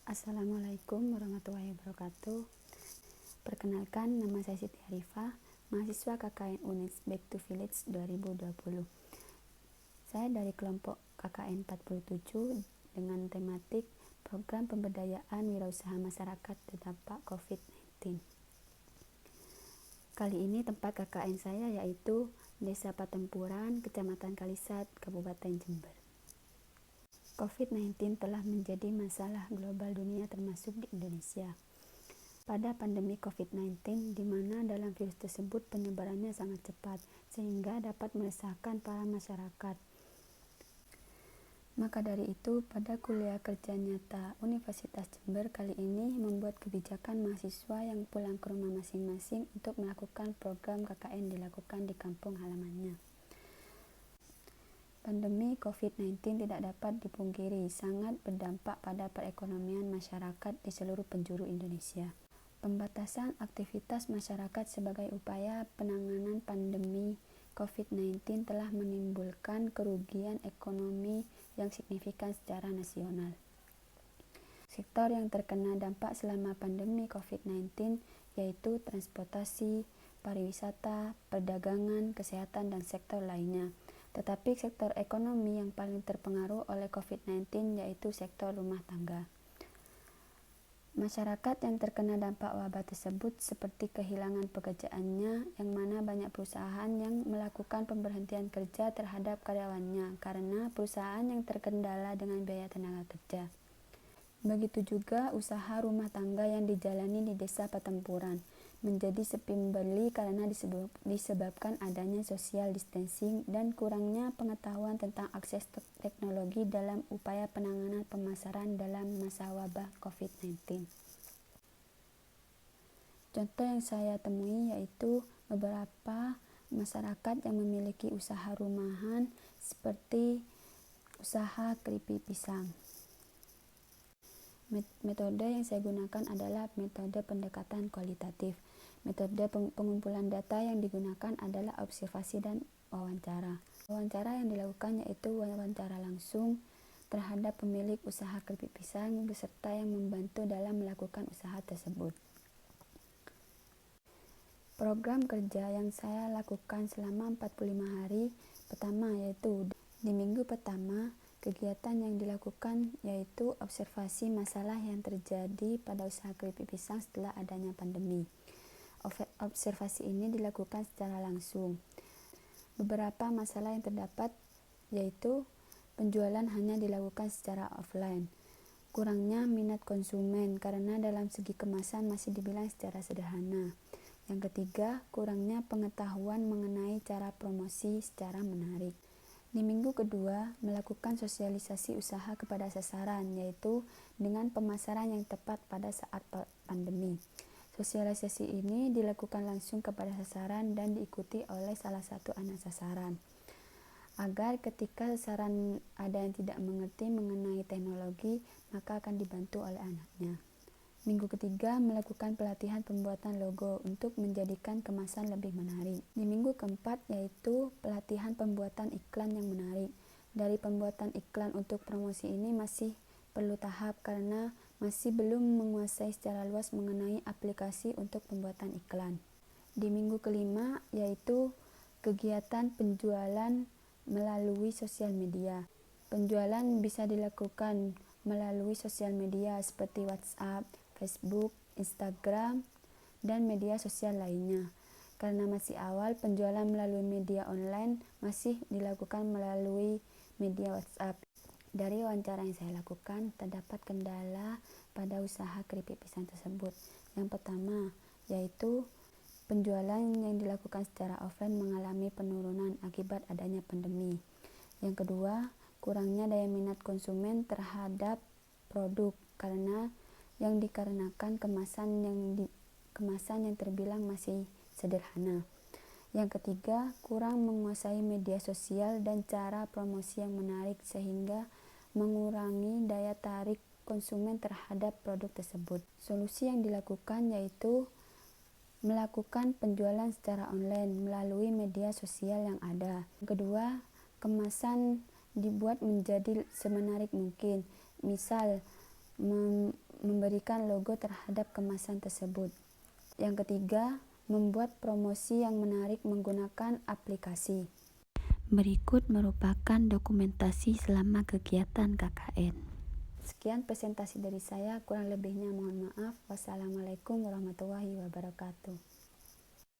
Assalamualaikum warahmatullahi wabarakatuh. Perkenalkan, nama saya Siti Arifah, mahasiswa KKN UNES Back to Village 2020. Saya dari kelompok KKN 47 dengan tematik Program Pemberdayaan Wirausaha Masyarakat Terdampak COVID-19. Kali ini tempat KKN saya yaitu Desa Patempuran, Kecamatan Kalisat, Kabupaten Jember. COVID-19 telah menjadi masalah global dunia termasuk di Indonesia. Pada pandemi COVID-19, di mana dalam virus tersebut penyebarannya sangat cepat, sehingga dapat meresahkan para masyarakat. Maka dari itu, pada kuliah kerja nyata Universitas Jember kali ini membuat kebijakan mahasiswa yang pulang ke rumah masing-masing untuk melakukan program KKN dilakukan di kampung halamannya. Pandemi COVID-19 tidak dapat dipungkiri sangat berdampak pada perekonomian masyarakat di seluruh penjuru Indonesia. Pembatasan aktivitas masyarakat sebagai upaya penanganan pandemi COVID-19 telah menimbulkan kerugian ekonomi yang signifikan secara nasional. Sektor yang terkena dampak selama pandemi COVID-19 yaitu transportasi, pariwisata, perdagangan, kesehatan, dan sektor lainnya. Tetapi sektor ekonomi yang paling terpengaruh oleh COVID-19 yaitu sektor rumah tangga. Masyarakat yang terkena dampak wabah tersebut seperti kehilangan pekerjaannya, yang mana banyak perusahaan yang melakukan pemberhentian kerja terhadap karyawannya karena perusahaan yang terkendala dengan biaya tenaga kerja. Begitu juga usaha rumah tangga yang dijalani di Desa Patempuran menjadi sepi pembeli karena disebabkan adanya social distancing dan kurangnya pengetahuan tentang akses teknologi dalam upaya penanganan pemasaran dalam masa wabah COVID-19. Contoh yang saya temui yaitu beberapa masyarakat yang memiliki usaha rumahan seperti usaha keripik pisang. Metode yang saya gunakan adalah metode pendekatan kualitatif. Metode pengumpulan data yang digunakan adalah observasi dan wawancara. Wawancara yang dilakukan yaitu wawancara langsung terhadap pemilik usaha keripik pisang beserta yang membantu dalam melakukan usaha tersebut. Program kerja yang saya lakukan selama 45 hari pertama yaitu di minggu pertama, kegiatan yang dilakukan yaitu observasi masalah yang terjadi pada usaha keripik pisang setelah adanya pandemi. Observasi ini dilakukan secara langsung. Beberapa masalah yang terdapat yaitu penjualan hanya dilakukan secara offline. Kurangnya minat konsumen karena dalam segi kemasan masih dibilang secara sederhana. Yang ketiga, kurangnya pengetahuan mengenai cara promosi secara menarik. Di minggu kedua, melakukan sosialisasi usaha kepada sasaran, yaitu dengan pemasaran yang tepat pada saat pandemi. Sosialisasi ini dilakukan langsung kepada sasaran dan diikuti oleh salah satu anak sasaran. Agar ketika sasaran ada yang tidak mengerti mengenai teknologi, maka akan dibantu oleh anaknya. Minggu ketiga, melakukan pelatihan pembuatan logo untuk menjadikan kemasan lebih menarik. Di minggu keempat, yaitu pelatihan pembuatan iklan yang menarik. Dari pembuatan iklan untuk promosi ini masih perlu tahap karena masih belum menguasai secara luas mengenai aplikasi untuk pembuatan iklan. Di minggu kelima, yaitu kegiatan penjualan melalui sosial media. Penjualan bisa dilakukan melalui sosial media seperti WhatsApp, Facebook, Instagram, dan media sosial lainnya. Karena masih awal, penjualan melalui media online masih dilakukan melalui media WhatsApp. Dari wawancara yang saya lakukan, terdapat kendala pada usaha keripik pisang tersebut. Yang pertama, yaitu penjualan yang dilakukan secara offline mengalami penurunan akibat adanya pandemi. Yang kedua, kurangnya daya minat konsumen terhadap produk karena dikarenakan kemasan yang terbilang masih sederhana. Yang ketiga, kurang menguasai media sosial dan cara promosi yang menarik sehingga mengurangi daya tarik konsumen terhadap produk tersebut. Solusi yang dilakukan yaitu melakukan penjualan secara online melalui media sosial yang ada. Yang kedua, kemasan dibuat menjadi semenarik mungkin. Misal memberikan logo terhadap kemasan tersebut. Yang ketiga, membuat promosi yang menarik menggunakan aplikasi. Berikut merupakan dokumentasi selama kegiatan KKN. Sekian presentasi dari saya, kurang lebihnya mohon maaf. Wassalamualaikum warahmatullahi wabarakatuh.